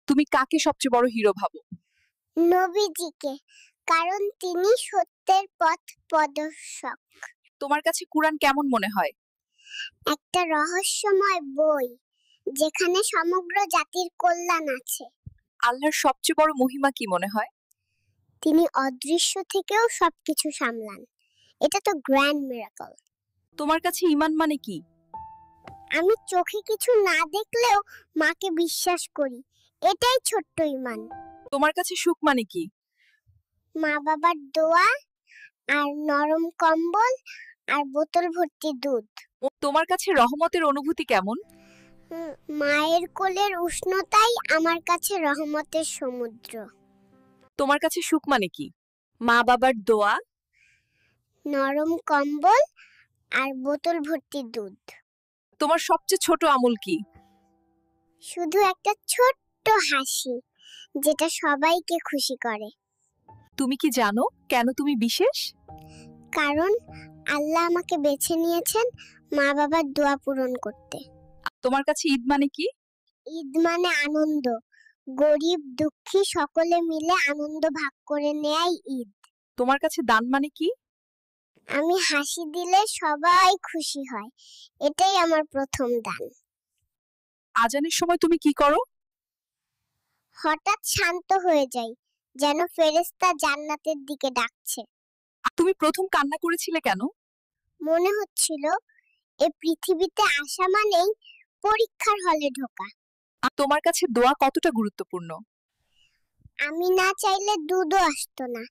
তুমি কাকে সবচেয়ে বড় হিরো ভাবো? নবীজিকে, কারণ তিনি সত্যের পথ প্রদর্শক। তোমার কাছে কুরআন কেমন মনে হয়? একটা রহস্যময় বই, যেখানে সমগ্র জাতির কল্যাণ আছে। আল্লাহর সবচেয়ে বড় মহিমা কি মনে হয়? তিনি অদৃশ্য থেকেও সবকিছু সামলান। এটা তো গ্র্যান্ড মিরাকল। তোমার কাছে ঈমান মানে কি? আমি চোখে কিছু না দেখলেও মাকে বিশ্বাস করি, এটাই ছোট্ট ঈমান। তোমার কাছে সুখ মানে কি? মা বাবার দোয়া, আর নরম কম্বল, আর বোতল ভর্তি দুধ। তোমার কাছে রহমতের অনুভূতি কেমন? মায়ের কোলের উষ্ণতাই আমার কাছে রহমতের সমুদ্র। তোমার কাছে সুখ মানে কি? মা বাবার দোয়া, নরম কম্বল, আর বোতল ভর্তি দুধ। তোমার সবচেয়ে ছোট আমল কি? শুধু একটা ছোট্ট হাসি, যেটা সবাইকে খুশি করে। তুমি কি জানো কেন তুমি বিশেষ? কারণ আল্লাহ আমাকে বেছে নিয়েছেন মা বাবার দোয়া পূরণ করতে। তোমার কাছে ঈদ মানে কি? ঈদ মানে আনন্দ। গরিব দুঃখী সকলে মিলে আনন্দ ভাগ করে নেয়াই ঈদ। তোমার কাছে দান মানে কি? আমি হাসি দিলে সবাই খুশি হয়, এটাই আমার প্রথম দান। আজানের সময় তুমি কি করো? হঠাৎ শান্ত হয়ে যাই, যেন ফেরেশতা জান্নাতের দিকে ডাকছে। তুমি প্রথম কান্না করেছিলে কেন? মনে হচ্ছিল এ পৃথিবীতে আসা মানেই পরীক্ষার হলে ঢোকা। তোমার কাছে দোয়া কতটা গুরুত্বপূর্ণ? আমি না চাইলে দুধও আসতো না,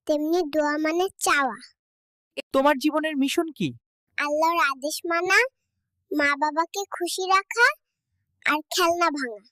তেমনি দোয়া মানে চাওয়া। তোমার জীবনের মিশন কি? আল্লাহর আদেশ মানা, মা বাবাকে খুশি রাখা, আর খেলনা ভাঙা।